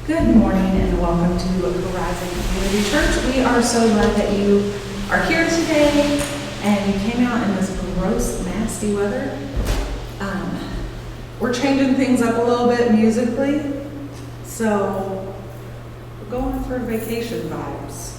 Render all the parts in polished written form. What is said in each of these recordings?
Good morning and welcome to Horizon Community Church. We are so glad that you are here today and you came out in this gross, nasty weather. We're changing things up a little bit musically, so we're going for vacation vibes.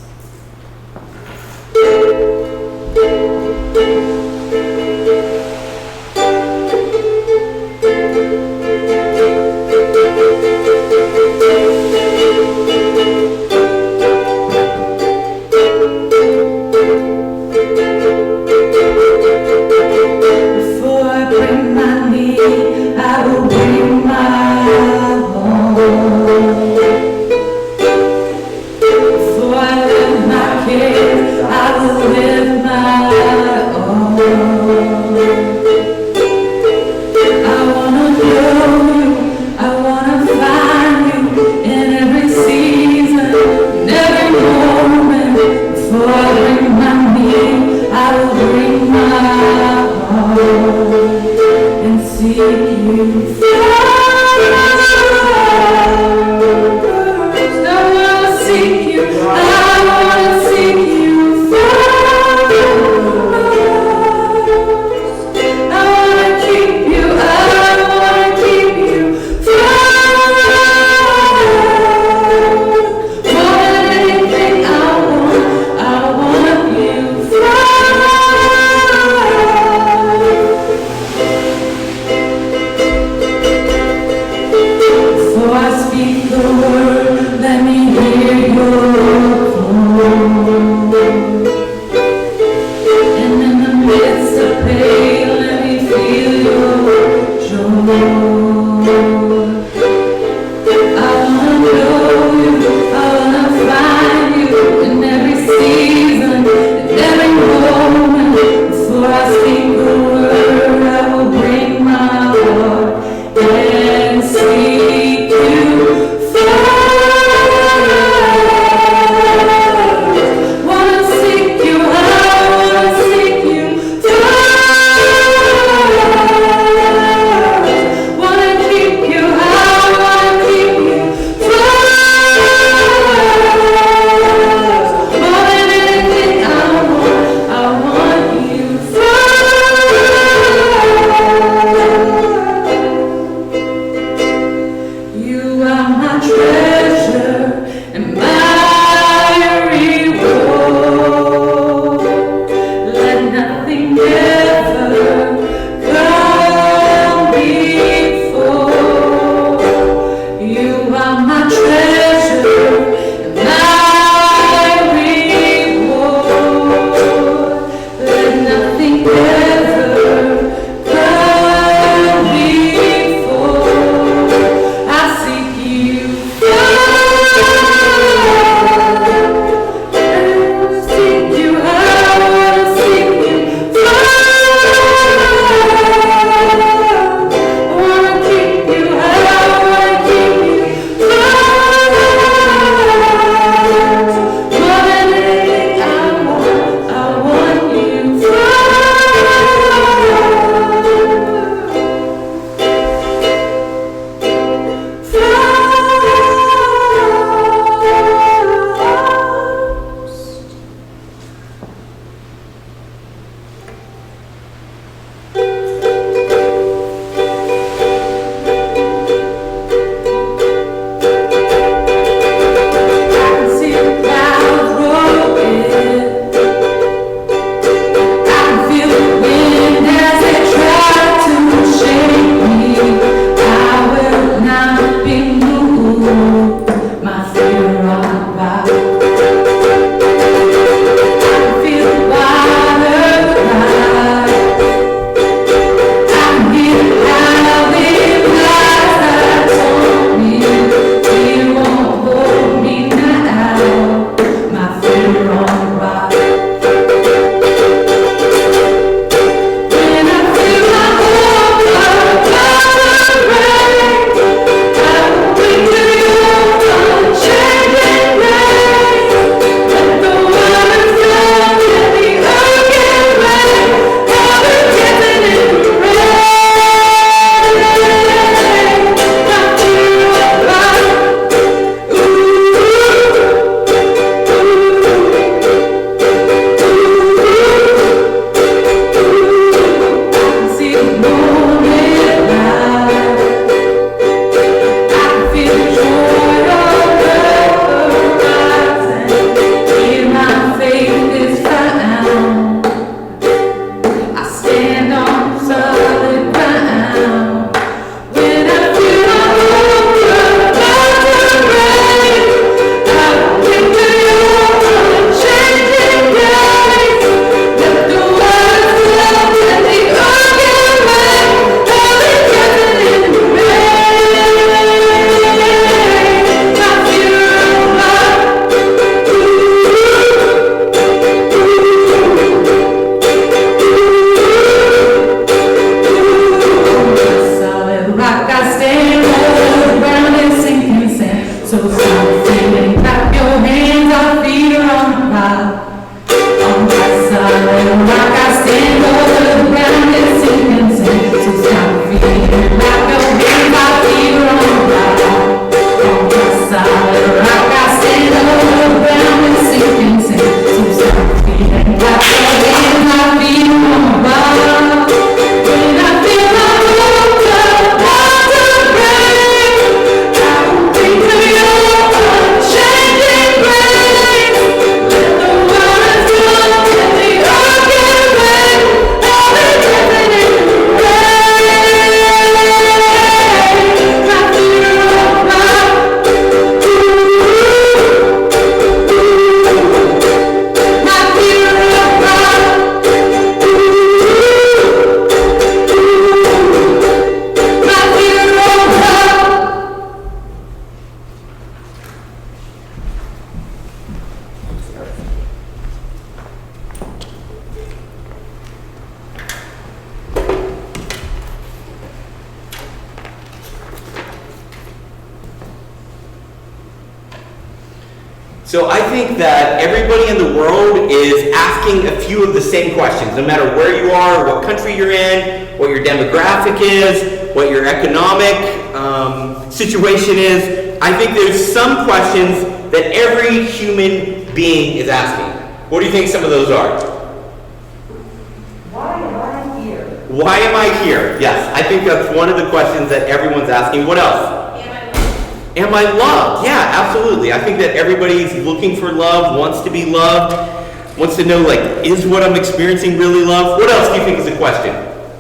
So I think that everybody in the world is asking a few of the same questions, no matter where you are, what country you're in, what your demographic is, what your economic situation is. I think there's some questions that every human being is asking. What do you think some of those are? Why am I here? Why am I here? Yes, I think that's one of the questions that everyone's asking. What else? Am I loved? Yeah, absolutely. I think that everybody's looking for love, wants to be loved, wants to know, like, is what I'm experiencing really love? What else do you think is a question?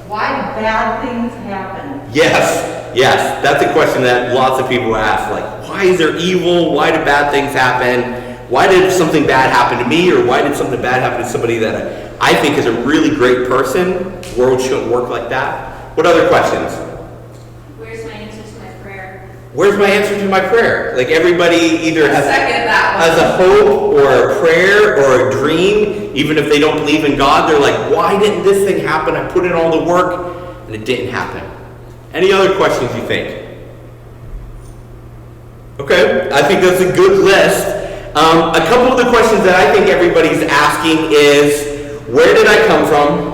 Why do bad things happen? Yes, that's a question that lots of people ask. Like, why is there evil? Why do bad things happen? Why did something bad happen to me? Or why did something bad happen to somebody that I think is a really great person? The world shouldn't work like that. What other questions? Where's my answer to my prayer? Where's my answer to my prayer? Like, everybody either has a hope or a prayer or a dream, even if they don't believe in God. They're like, why didn't this thing happen? I put in all the work and it didn't happen. Any other questions you think? Okay, I think that's a good list. A couple of the questions that I think everybody's asking is, where did I come from?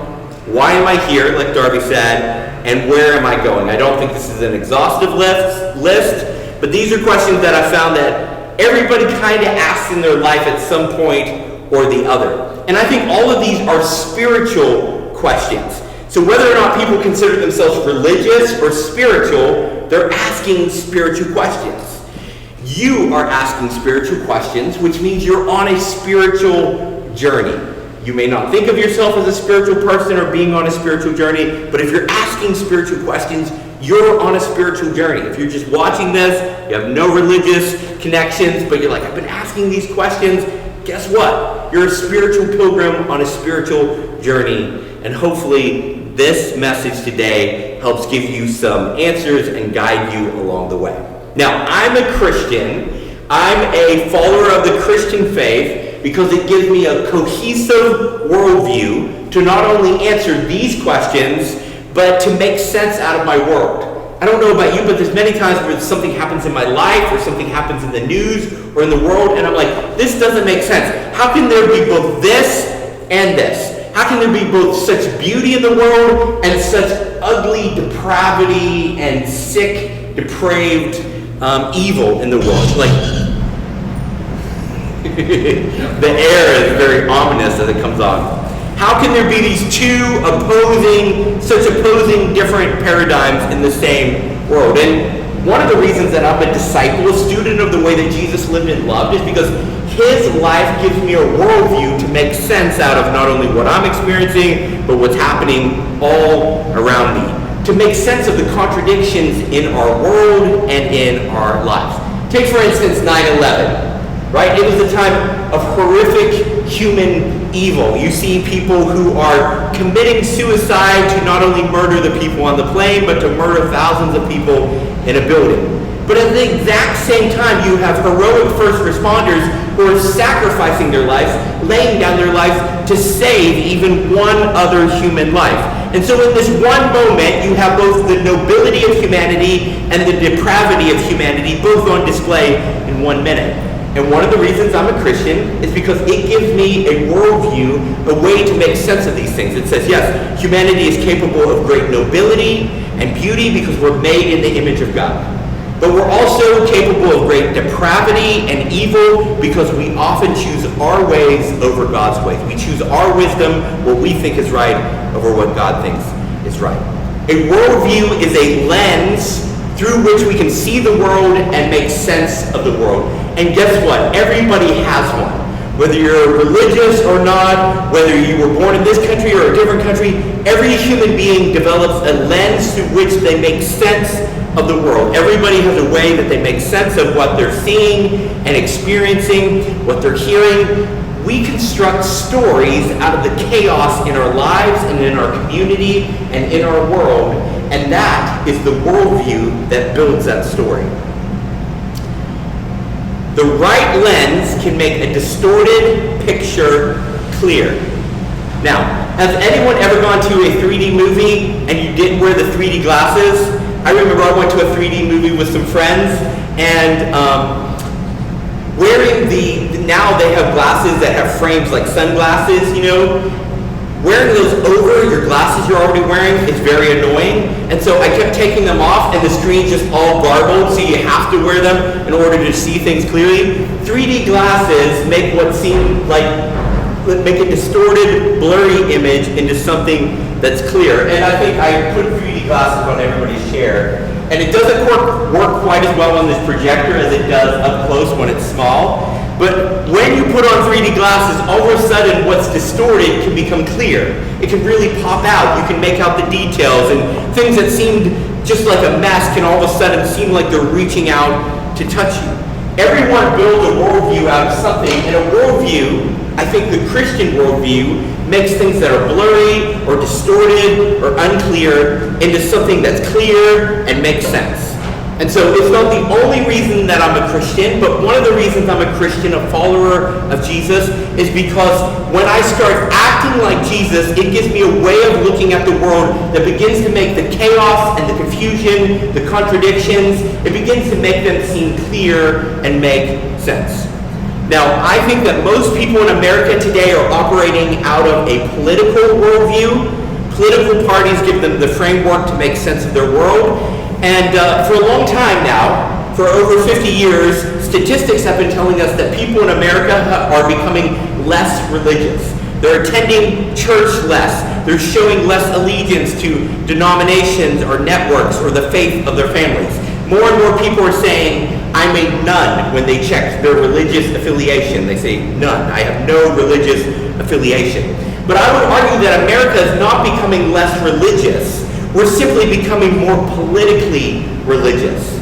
Why am I here, like Darby said? And where am I going? I don't think this is an exhaustive list, but these are questions that I found that everybody kind of asks in their life at some point or the other. And I think all of these are spiritual questions. So whether or not people consider themselves religious or spiritual, they're asking spiritual questions. You are asking spiritual questions, which means you're on a spiritual journey. You may not think of yourself as a spiritual person or being on a spiritual journey, but if you're asking spiritual questions, you're on a spiritual journey. If you're just watching this, you have no religious connections, but you're like, I've been asking these questions, guess what? You're a spiritual pilgrim on a spiritual journey, and hopefully this message today helps give you some answers and guide you along the way. Now, I'm a Christian. I'm a follower of the Christian faith because it gives me a cohesive worldview to not only answer these questions, but to make sense out of my world. I don't know about you, but there's many times where something happens in my life or something happens in the news or in the world, and I'm like, this doesn't make sense. How can there be both this and this? How can there be both such beauty in the world and such ugly depravity and sick, depraved evil in the world? Like, the air is very ominous as it comes on. How can there be these two such opposing different paradigms in the same world? And one of the reasons that I'm a disciple, a student of the way that Jesus lived and loved, is because his life gives me a worldview to make sense out of not only what I'm experiencing, but what's happening all around me. To make sense of the contradictions in our world and in our lives. Take, for instance, 9/11. Right? It was a time of horrific human evil. You see people who are committing suicide to not only murder the people on the plane, but to murder thousands of people in a building. But at the exact same time, you have heroic first responders who are sacrificing their lives, laying down their lives to save even one other human life. And so in this one moment, you have both the nobility of humanity and the depravity of humanity both on display in 1 minute. And one of the reasons I'm a Christian is because it gives me a worldview, a way to make sense of these things. It says, yes, humanity is capable of great nobility and beauty because we're made in the image of God. But we're also capable of great depravity and evil because we often choose our ways over God's ways. We choose our wisdom, what we think is right, over what God thinks is right. A worldview is a lens through which we can see the world and make sense of the world. And guess what? Everybody has one. Whether you're religious or not, whether you were born in this country or a different country, every human being develops a lens through which they make sense of the world. Everybody has a way that they make sense of what they're seeing and experiencing, what they're hearing. We construct stories out of the chaos in our lives and in our community and in our world, and that is the worldview that builds that story. The right lens can make a distorted picture clear. Now, has anyone ever gone to a 3D movie and you didn't wear the 3D glasses? I remember I went to a 3D movie with some friends, and wearing now they have glasses that have frames like sunglasses, you know. Wearing those over your glasses you're already wearing is very annoying. And so I kept taking them off and the screen's just all garbled, so you have to wear them in order to see things clearly. 3D glasses make what seem like, make a distorted, blurry image into something that's clear. And I think I put 3D glasses on everybody's chair. And it doesn't work quite as well on this projector as it does up close when it's small. But when you put on 3D glasses, all of a sudden what's distorted can become clear. It can really pop out. You can make out the details, and things that seemed just like a mess can all of a sudden seem like they're reaching out to touch you. Everyone builds a worldview out of something, and a worldview, I think the Christian worldview, makes things that are blurry or distorted or unclear into something that's clear and makes sense. And so it's not the only reason that I'm a Christian, but one of the reasons I'm a Christian, a follower of Jesus, is because when I start acting like Jesus, it gives me a way of looking at the world that begins to make the chaos and the confusion, the contradictions, it begins to make them seem clear and make sense. Now, I think that most people in America today are operating out of a political worldview. Political parties give them the framework to make sense of their world. And for a long time now, for over 50 years, statistics have been telling us that people in America are becoming less religious. They're attending church less. They're showing less allegiance to denominations or networks or the faith of their families. More and more people are saying, I'm a nun, when they check their religious affiliation. They say, none. I have no religious affiliation. But I would argue that America is not becoming less religious. We're simply becoming more politically religious.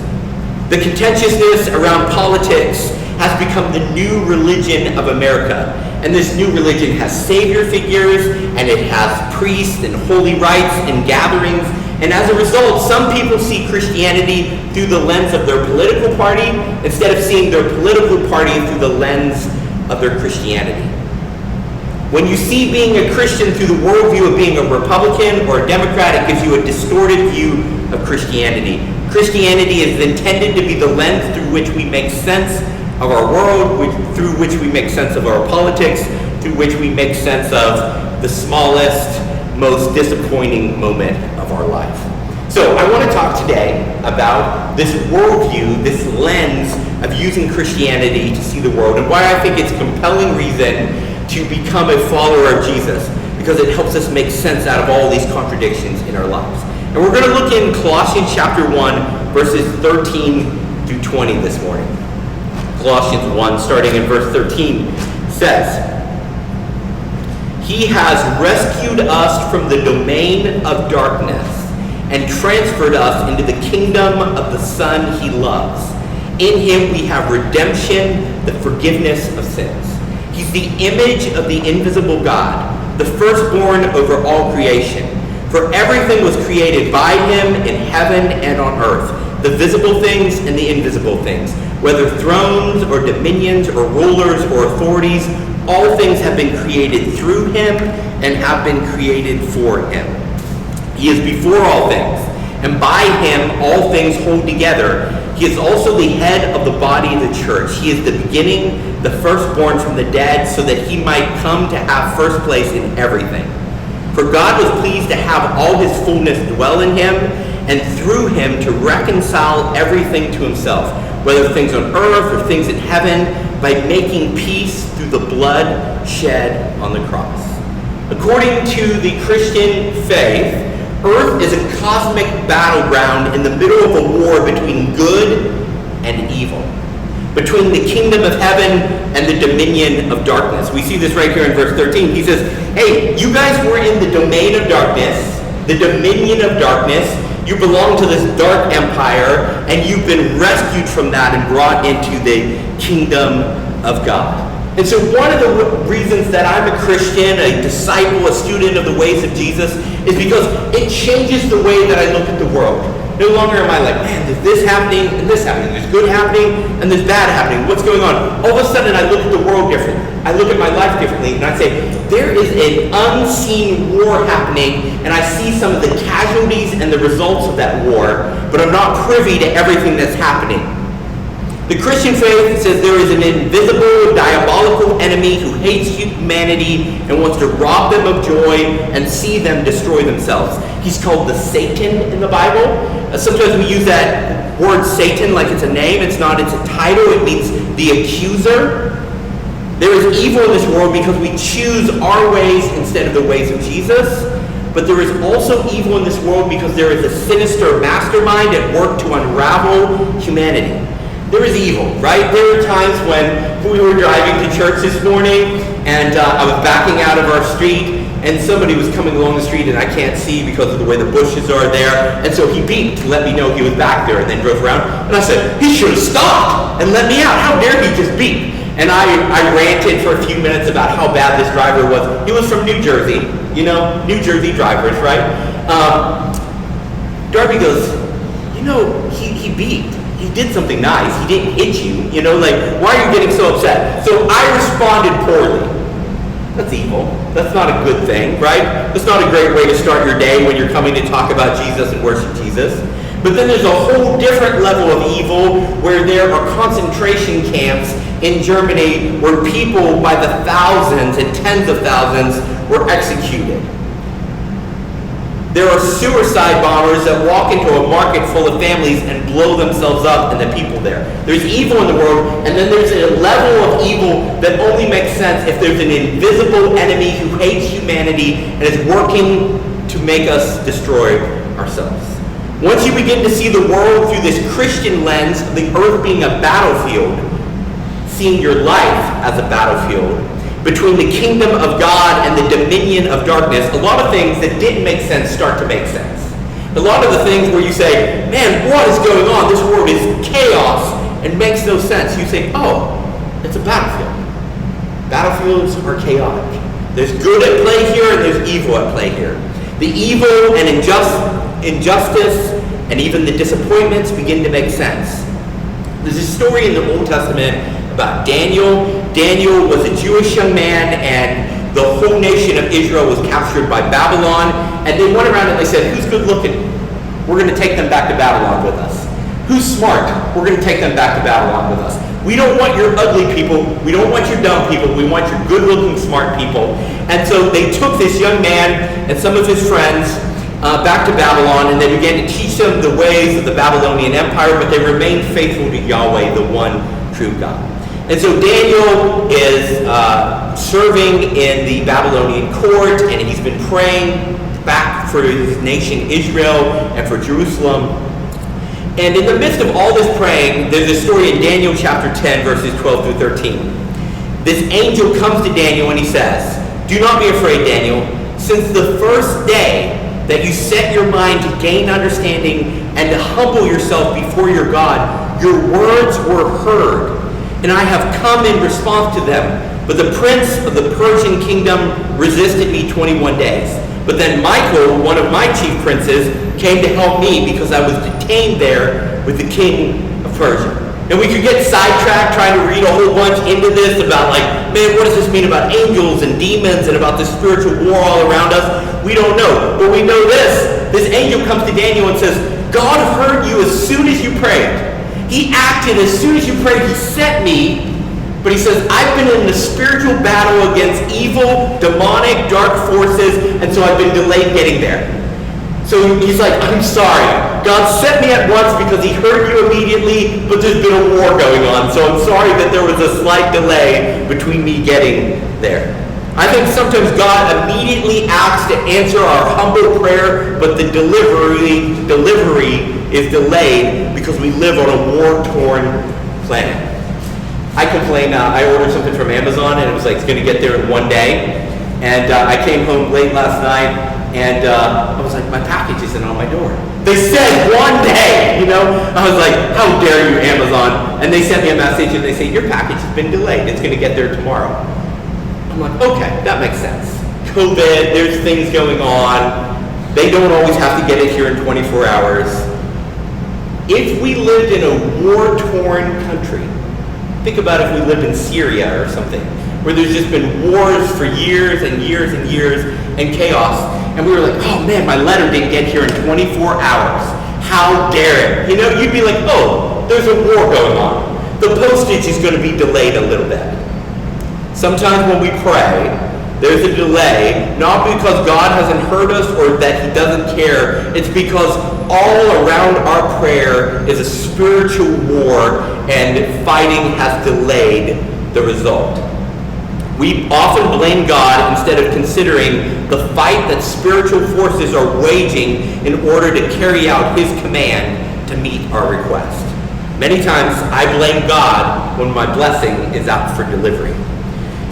The contentiousness around politics has become the new religion of America. And this new religion has savior figures, and it has priests and holy rites and gatherings. And as a result, some people see Christianity through the lens of their political party instead of seeing their political party through the lens of their Christianity. When you see being a Christian through the worldview of being a Republican or a Democrat, it gives you a distorted view of Christianity. Christianity is intended to be the lens through which we make sense of our world, through which we make sense of our politics, through which we make sense of the smallest, most disappointing moment of our life. So I want to talk today about this worldview, this lens of using Christianity to see the world, and why I think it's a compelling reason to become a follower of Jesus, because it helps us make sense out of all these contradictions in our lives. And we're going to look in Colossians chapter 1, verses 13 through 20 this morning. Colossians 1, starting in verse 13, says, He has rescued us from the domain of darkness and transferred us into the kingdom of the Son He loves. In Him we have redemption, the forgiveness of sins. He's the image of the invisible God, the firstborn over all creation. For everything was created by Him in heaven and on earth, the visible things and the invisible things, whether thrones or dominions or rulers or authorities, all things have been created through Him and have been created for Him. He is before all things, and by Him all things hold together. He is also the head of the body of the church. He is the beginning, the firstborn from the dead, so that He might come to have first place in everything. For God was pleased to have all His fullness dwell in Him, and through Him to reconcile everything to Himself, whether things on earth or things in heaven, by making peace through the blood shed on the cross. According to the Christian faith, earth is a cosmic battleground in the middle of a war between good and evil, between the kingdom of heaven and the dominion of darkness. We see this right here in verse 13. He says, hey, you guys were in the domain of darkness, the dominion of darkness. You belong to this dark empire, and you've been rescued from that and brought into the kingdom of God. And so one of the reasons that I'm a Christian, a disciple, a student of the ways of Jesus, is because it changes the way that I look at the world. No longer am I like, man, there's this happening and this happening. There's good happening and there's bad happening. What's going on? All of a sudden, I look at the world differently. I look at my life differently, and I say, there is an unseen war happening, and I see some of the casualties and the results of that war, but I'm not privy to everything that's happening. The Christian faith says there is an invisible, diabolical enemy who hates humanity and wants to rob them of joy and see them destroy themselves. He's called the Satan in the Bible. Sometimes we use that word Satan like it's a name. It's not. It's a title. It means the accuser. There is evil in this world because we choose our ways instead of the ways of Jesus. But there is also evil in this world because there is a sinister mastermind at work to unravel humanity. There is evil, right? There are times when we were driving to church this morning and I was backing out of our street and somebody was coming along the street and I can't see because of the way the bushes are there. And so he beeped to let me know he was back there and then drove around. And I said, he should have stopped and let me out. How dare he just beep? And I ranted for a few minutes about how bad this driver was. He was from New Jersey, you know, New Jersey drivers, right? Darby goes, you know, he beeped. He did something nice. He didn't hit you. You know, like, why are you getting so upset? So I responded poorly. That's evil. That's not a good thing, right? That's not a great way to start your day when you're coming to talk about Jesus and worship Jesus. But then there's a whole different level of evil where there are concentration camps in Germany where people by the thousands and tens of thousands were executed. There are suicide bombers that walk into a market full of families and blow themselves up and the people there. There's evil in the world, and then there's a level of evil that only makes sense if there's an invisible enemy who hates humanity and is working to make us destroy ourselves. Once you begin to see the world through this Christian lens of the earth being a battlefield, seeing your life as a battlefield, between the kingdom of God and the dominion of darkness, a lot of things that didn't make sense start to make sense. A lot of the things where you say, man, what is going on? This world is chaos and makes no sense. You say, oh, it's a battlefield. Battlefields are chaotic. There's good at play here and there's evil at play here. The evil and injustice and even the disappointments begin to make sense. There's a story in the Old Testament about Daniel. Daniel was a Jewish young man and the whole nation of Israel was captured by Babylon. And they went around and they said, who's good looking? We're going to take them back to Babylon with us. Who's smart? We're going to take them back to Babylon with us. We don't want your ugly people. We don't want your dumb people. We want your good looking smart people. And so they took this young man and some of his friends back to Babylon, and they began to teach them the ways of the Babylonian Empire, but they remained faithful to Yahweh, the one true God. And so Daniel is serving in the Babylonian court, and he's been praying back for his nation Israel and for Jerusalem. And in the midst of all this praying, there's a story in Daniel chapter 10, verses 12 through 13. This angel comes to Daniel and he says, do not be afraid, Daniel. Since the first day that you set your mind to gain understanding and to humble yourself before your God, your words were heard, and I have come in response to them. But the prince of the Persian kingdom resisted me 21 days. But then Michael, one of my chief princes, came to help me because I was detained there with the king of Persia. And we could get sidetracked trying to read a whole bunch into this about like, man, what does this mean about angels and demons and about the spiritual war all around us? We don't know. But we know this. This angel comes to Daniel and says, God heard you as soon as you prayed. He acted as soon as you prayed. He sent me. But he says, I've been in the spiritual battle against evil, demonic, dark forces, and so I've been delayed getting there. So he's like, I'm sorry. God sent me at once because he heard you immediately, but there's been a war going on. So I'm sorry that there was a slight delay between me getting there. I think sometimes God immediately acts to answer our humble prayer, but the delivery is delayed because we live on a war-torn planet. I complain, I ordered something from Amazon and it was like, it's going to get there in one day. And I came home late last night and I was like, my package isn't on my door. They said one day, you know? I was like, how dare you, Amazon? And they sent me a message and they say, your package has been delayed. It's going to get there tomorrow. I'm like, okay, that makes sense. COVID, there's things going on. They don't always have to get it here in 24 hours. If we lived in a war-torn country, think about if we lived in Syria or something, where there's just been wars for years and years and years and chaos, and we were like, oh man, my letter didn't get here in 24 hours. How dare it? You know, you'd be like, oh, there's a war going on. the postage is going to be delayed a little bit. Sometimes when we pray, there's a delay, not because God hasn't heard us or that he doesn't care. It's because all around our prayer is a spiritual war, and fighting has delayed the result. We often blame God instead of considering the fight that spiritual forces are waging in order to carry out his command to meet our request. Many times I blame God when my blessing is out for delivery.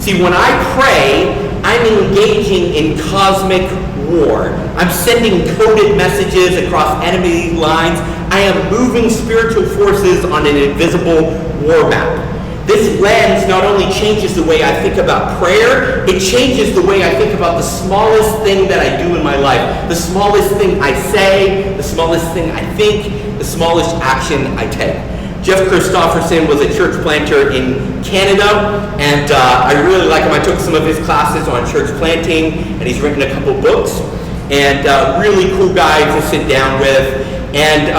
See, when I pray, I'm engaging in cosmic war. I'm sending coded messages across enemy lines. I am moving spiritual forces on an invisible war map. This lens not only changes the way I think about prayer, it changes the way I think about the smallest thing that I do in my life, the smallest thing I say, the smallest thing I think, the smallest action I take. Jeff Christopherson was a church planter in Canada, and I really like him. I took some of his classes on church planting, and he's written a couple books, and really cool guy to sit down with. And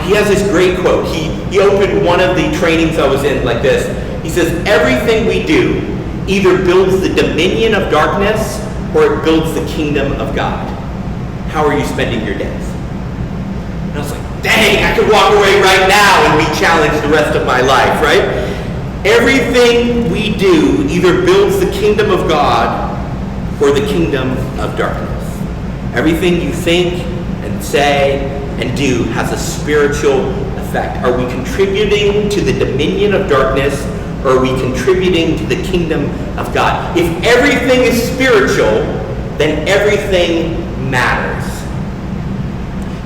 he has this great quote. He opened one of the trainings I was in like this. He says, everything we do either builds the dominion of darkness or it builds the kingdom of God. How are you spending your days? And I was like, dang, I could walk away right now and be challenged the rest of my life, right? Everything we do either builds the kingdom of God or the kingdom of darkness. Everything you think and say and do has a spiritual effect. Are we contributing to the dominion of darkness, or are we contributing to the kingdom of God? If everything is spiritual, then everything matters.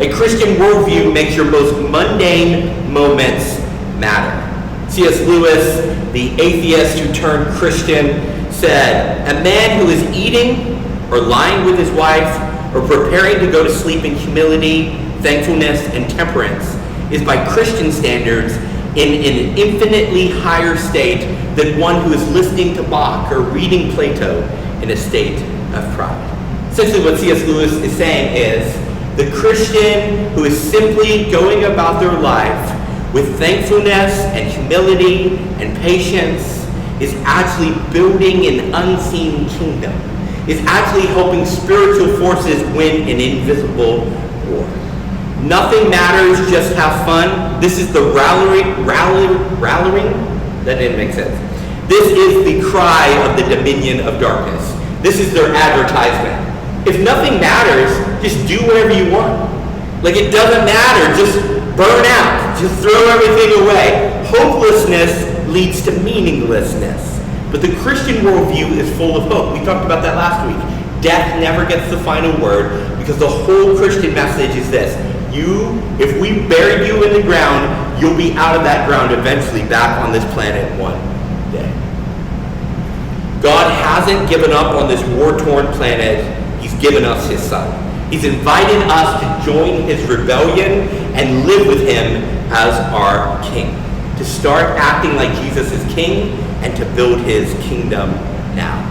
A Christian worldview makes your most mundane moments matter. C.S. Lewis, the atheist who turned Christian, said, a man who is eating or lying with his wife or preparing to go to sleep in humility, thankfulness, and temperance is by Christian standards in an infinitely higher state than one who is listening to Bach or reading Plato in a state of pride. Essentially what C.S. Lewis is saying is, the Christian who is simply going about their life with thankfulness and humility and patience is actually building an unseen kingdom, is actually helping spiritual forces win an invisible war. Nothing matters, just have fun. This is the rallying, that didn't make sense. This is the cry of the dominion of darkness. This is their advertisement. If nothing matters, just do whatever you want. Like, it doesn't matter, just burn out, just throw everything away. Hopelessness leads to meaninglessness. But the Christian worldview is full of hope. We talked about that last week. Death never gets the final word, because the whole Christian message is this. If we buried you in the ground, you'll be out of that ground eventually back on this planet one day. God hasn't given up on this war-torn planet. He's given us his son. He's invited us to join his rebellion and live with him as our king. To start acting like Jesus is king and to build his kingdom now.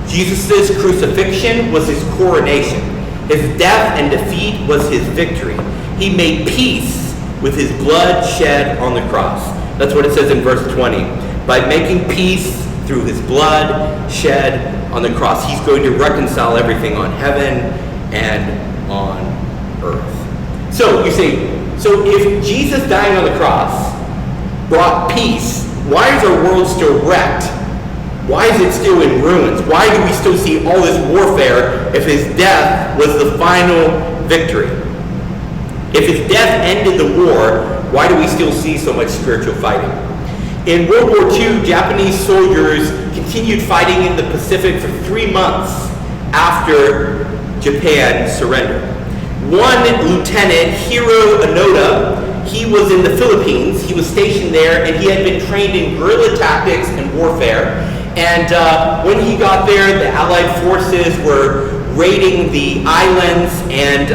Jesus' crucifixion was his coronation. His death and defeat was his victory. He made peace with his blood shed on the cross. That's what it says in verse 20. By making peace through his blood shed on the cross, he's going to reconcile everything on heaven and on earth. So you say, so if Jesus dying on the cross brought peace, why is our world still wrecked? Why is it still in ruins? Why do we still see all this warfare if his death was the final victory? If his death ended the war, why do we still see so much spiritual fighting? In World War II, Japanese soldiers continued fighting in the Pacific for 3 months after Japan surrendered. One lieutenant, Hiro Onoda, he was in the Philippines. He was stationed there, and he had been trained in guerrilla tactics and warfare. And when he got there, the Allied forces were raiding the islands, and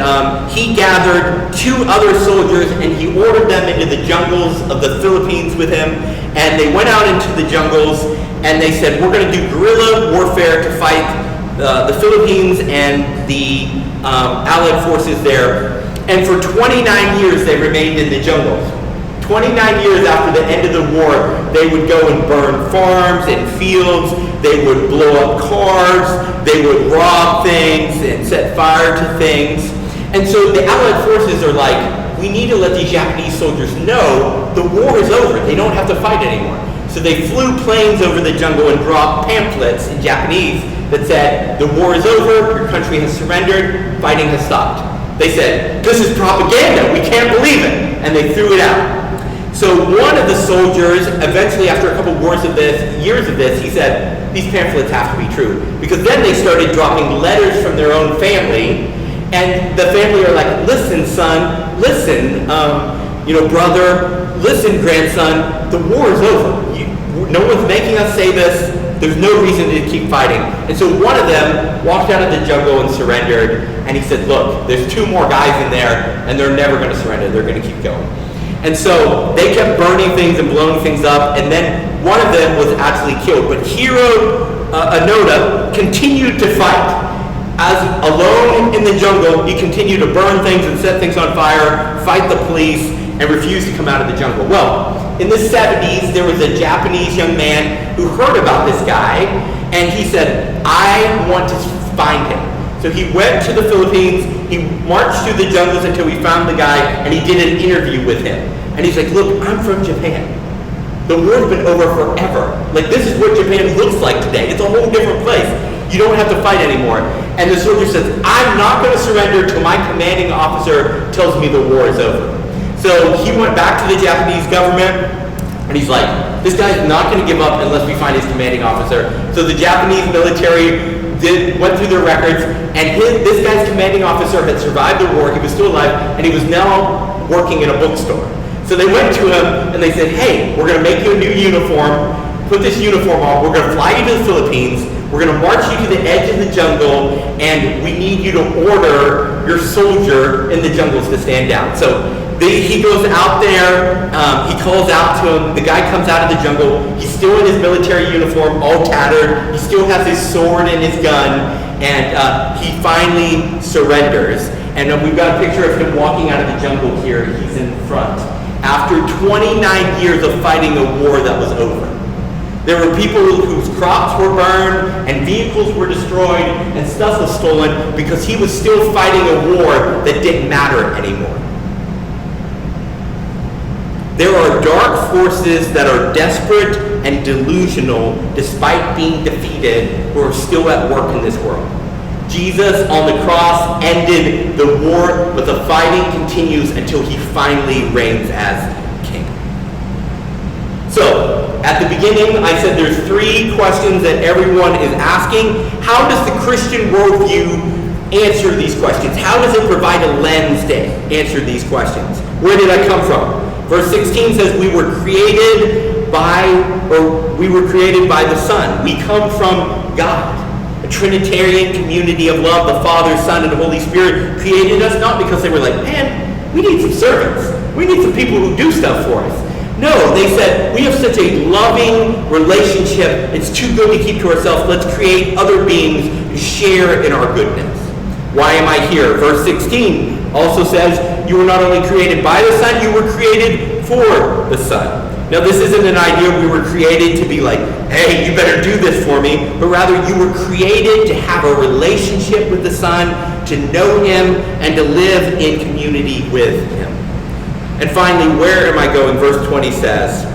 he gathered 2 other soldiers, and he ordered them into the jungles of the Philippines with him. And they went out into the jungles, and they said, we're going to do guerrilla warfare to fight the Philippines and the Allied forces there. And for 29 years, they remained in the jungles. 29 years after the end of the war, they would go and burn farms and fields, they would blow up cars, they would rob things and set fire to things. And so the Allied forces are like, we need to let these Japanese soldiers know the war is over. They don't have to fight anymore. So they flew planes over the jungle and dropped pamphlets in Japanese that said, the war is over, your country has surrendered, fighting has stopped. They said, this is propaganda, we can't believe it. And they threw it out. So one of the soldiers, eventually after a couple years of this, he said, these pamphlets have to be true. Because then they started dropping letters from their own family, and the family are like, listen, son, listen, brother, listen, grandson, the war is over. No one's making us say this. There's no reason to keep fighting. And so one of them walked out of the jungle and surrendered, and he said, look, there's 2 more guys in there, and they're never going to surrender. They're going to keep going. And so they kept burning things and blowing things up, and then one of them was actually killed. But Hiro Onoda continued to fight. As alone in the jungle, he continued to burn things and set things on fire, fight the police, and refused to come out of the jungle. Well, in the 70s, there was a Japanese young man who heard about this guy, and he said, I want to find him. So he went to the Philippines, he marched through the jungles until he found the guy, and he did an interview with him. And he's like, look, I'm from Japan. The war's been over forever. Like, this is what Japan looks like today. It's a whole different place. You don't have to fight anymore. And the soldier says, I'm not going to surrender till my commanding officer tells me the war is over. So he went back to the Japanese government, and he's like, this guy's not going to give up unless we find his commanding officer. So the Japanese military went through their records, and this guy's commanding officer had survived the war, he was still alive, and he was now working in a bookstore. So they went to him, and they said, hey, we're going to make you a new uniform, put this uniform on, we're going to fly you to the Philippines, we're going to march you to the edge of the jungle, and we need you to order your soldier in the jungles to stand down. So he goes out there, he calls out to him, the guy comes out of the jungle, he's still in his military uniform, all tattered, he still has his sword and his gun, and he finally surrenders. And we've got a picture of him walking out of the jungle here, he's in front. After 29 years of fighting a war that was over. There were people whose crops were burned and vehicles were destroyed and stuff was stolen because he was still fighting a war that didn't matter anymore. There are dark forces that are desperate and delusional despite being defeated who are still at work in this world. Jesus on the cross ended the war, but the fighting continues until he finally reigns as king. So, at the beginning, I said there's 3 questions that everyone is asking. How does the Christian worldview answer these questions? How does it provide a lens to answer these questions? Where did I come from? Verse 16 says we were created by the Son. We come from God. A Trinitarian community of love, the Father, Son, and the Holy Spirit created us not because they were like, man, we need some servants. We need some people who do stuff for us. No, they said, we have such a loving relationship, it's too good to keep to ourselves. Let's create other beings who share in our goodness. Why am I here? Verse 16 also says, you were not only created by the Son, you were created for the Son. Now, this isn't an idea we were created to be like, hey, you better do this for me, but rather you were created to have a relationship with the Son, to know Him, and to live in community with Him. And finally, where am I going? Verse 20 says,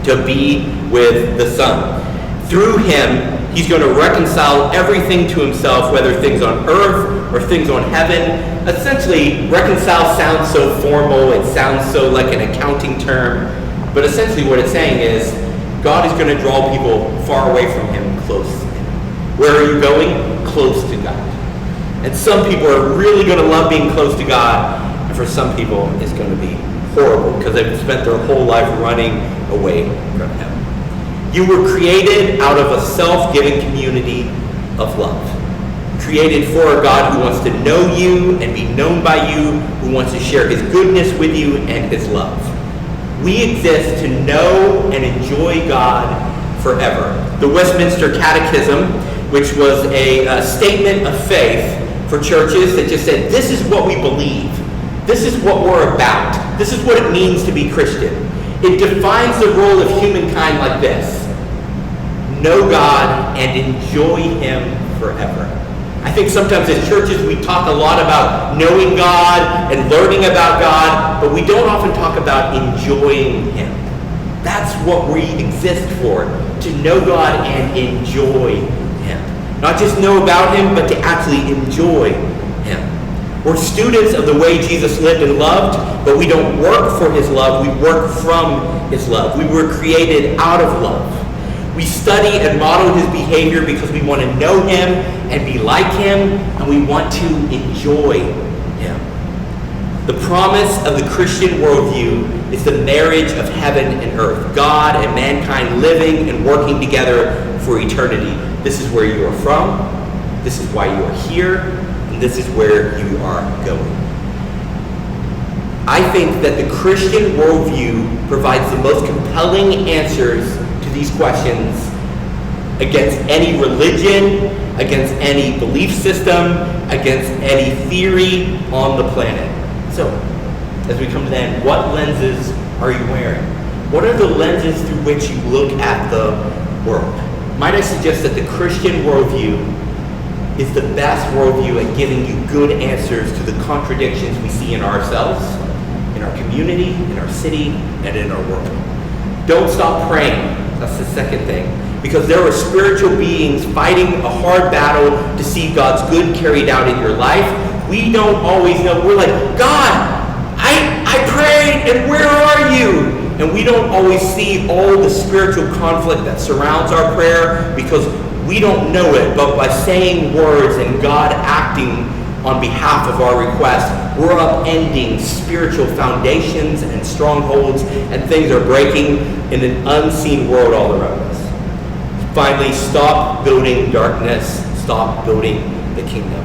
to be with the Son. Through Him, He's going to reconcile everything to Himself, whether things on earth or things on heaven. Essentially, reconcile sounds so formal, it sounds so like an accounting term. But essentially what it's saying is, God is going to draw people far away from Him, close to Him. Where are you going? Close to God. And some people are really going to love being close to God, and for some people it's going to be horrible because they've spent their whole life running away from Him. You were created out of a self-giving community of love. Created for a God who wants to know you and be known by you, who wants to share His goodness with you and His love. We exist to know and enjoy God forever. The Westminster Catechism, which was a statement of faith for churches that just said, this is what we believe. This is what we're about. This is what it means to be Christian. It defines the role of humankind like this: know God and enjoy Him forever. I think sometimes as churches we talk a lot about knowing God and learning about God, but we don't often talk about enjoying Him. That's what we exist for, to know God and enjoy Him. Not just know about Him, but to actually enjoy Him. We're students of the way Jesus lived and loved, but we don't work for His love, we work from His love. We were created out of love. We study and model His behavior because we want to know Him and be like Him, and we want to enjoy Him. The promise of the Christian worldview is the marriage of heaven and earth, God and mankind living and working together for eternity. This is where you are from, this is why you are here, and this is where you are going. I think that the Christian worldview provides the most compelling answers to these questions against any religion, against any belief system, against any theory on the planet. So, as we come to the end, what lenses are you wearing? What are the lenses through which you look at the world? Might I suggest that the Christian worldview is the best worldview at giving you good answers to the contradictions we see in ourselves, in our community, in our city, and in our world. Don't stop praying. That's the second thing. Because there are spiritual beings fighting a hard battle to see God's good carried out in your life. We don't always know. We're like, God, I prayed, and where are you? And we don't always see all the spiritual conflict that surrounds our prayer because we don't know it. But by saying words and God acting on behalf of our request, we're upending spiritual foundations and strongholds, and things are breaking in an unseen world all around us. Finally, stop building darkness, stop building the kingdom.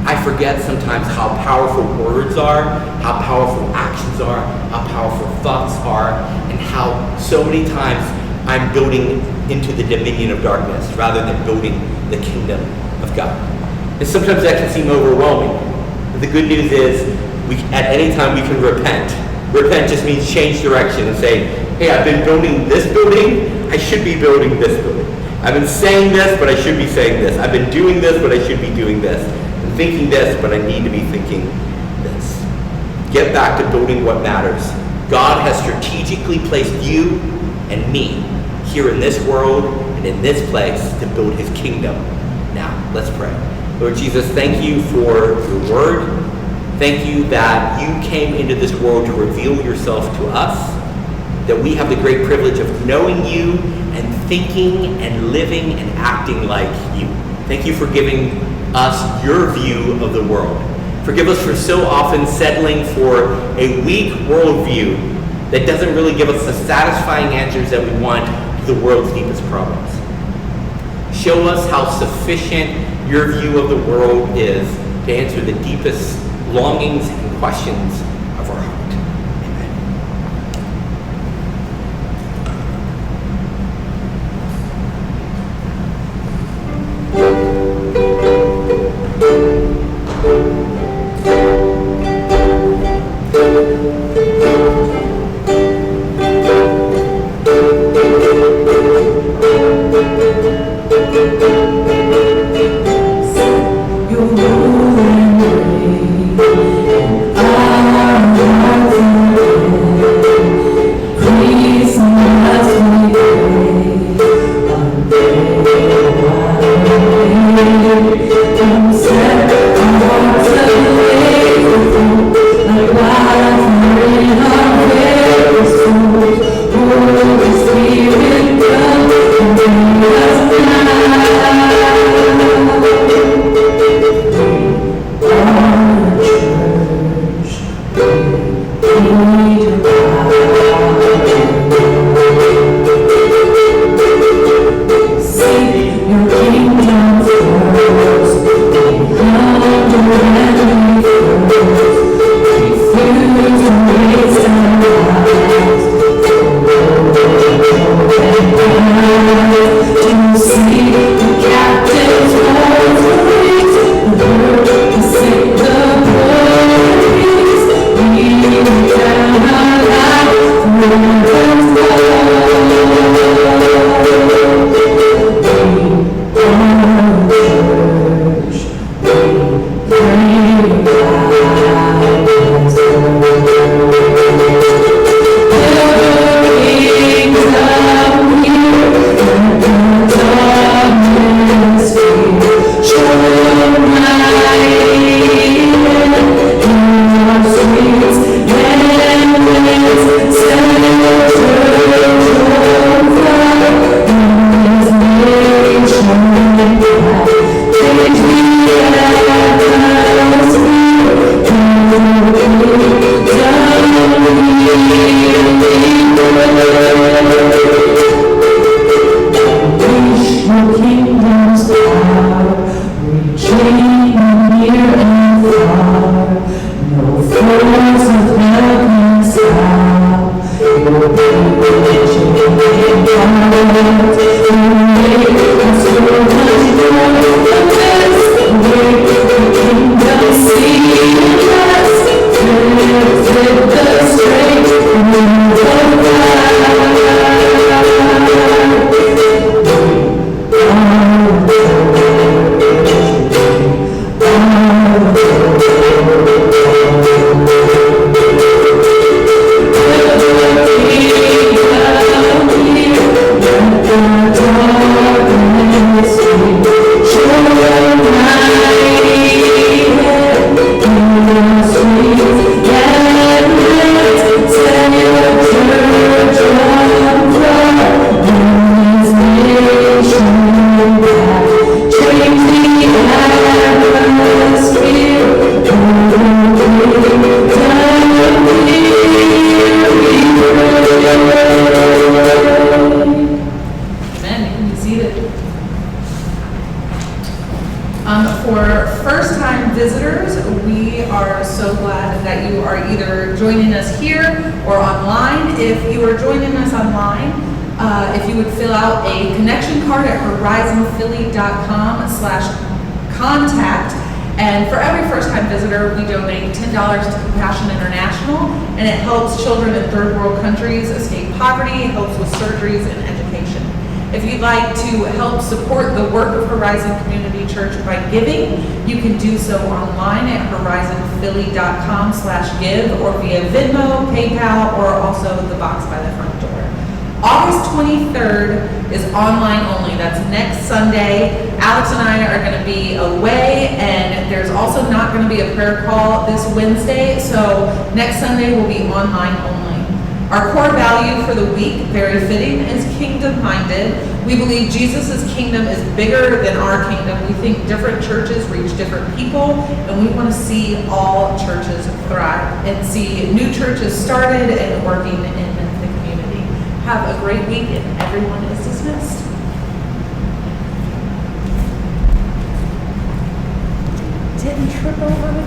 I forget sometimes how powerful words are, how powerful actions are, how powerful thoughts are, and how so many times I'm building into the dominion of darkness rather than building the kingdom of God. And sometimes that can seem overwhelming. But the good news is, at any time we can repent. Repent just means change direction and say, hey, I've been building this building, I should be building this building. I've been saying this, but I should be saying this. I've been doing this, but I should be doing this. I'm thinking this, but I need to be thinking this. Get back to building what matters. God has strategically placed you and me here in this world and in this place to build His kingdom. Now, let's pray. Lord Jesus, thank you for your word. Thank you that you came into this world to reveal yourself to us, that we have the great privilege of knowing you and thinking and living and acting like you. Thank you for giving us your view of the world. Forgive us for so often settling for a weak worldview that doesn't really give us the satisfying answers that we want to the world's deepest problems. Show us how sufficient your view of the world is to answer the deepest longings and questions of our heart. For first-time visitors, we are so glad that you are either joining us here or online. If you are joining us online, if you would fill out a connection card at horizonphilly.com/contact. And for every first-time visitor, we donate $10 to Compassion International, and it helps children in third world countries escape poverty, it helps with surgeries and education. If you'd like to help support the work of Horizon Community Church by giving, you can do so online at horizonphilly.com/give or via Venmo, PayPal, or also the box by the front door. August 23rd is online only. That's next Sunday. Alex and I are going to be away, and there's also not going to be a prayer call this Wednesday, so next Sunday will be online only. Our core value for the week, very fitting, is kingdom-minded. We believe Jesus' kingdom is bigger than our kingdom. We think different churches reach different people, and we want to see all churches thrive and see new churches started and working in the community. Have a great week, and everyone is dismissed. Didn't trip over the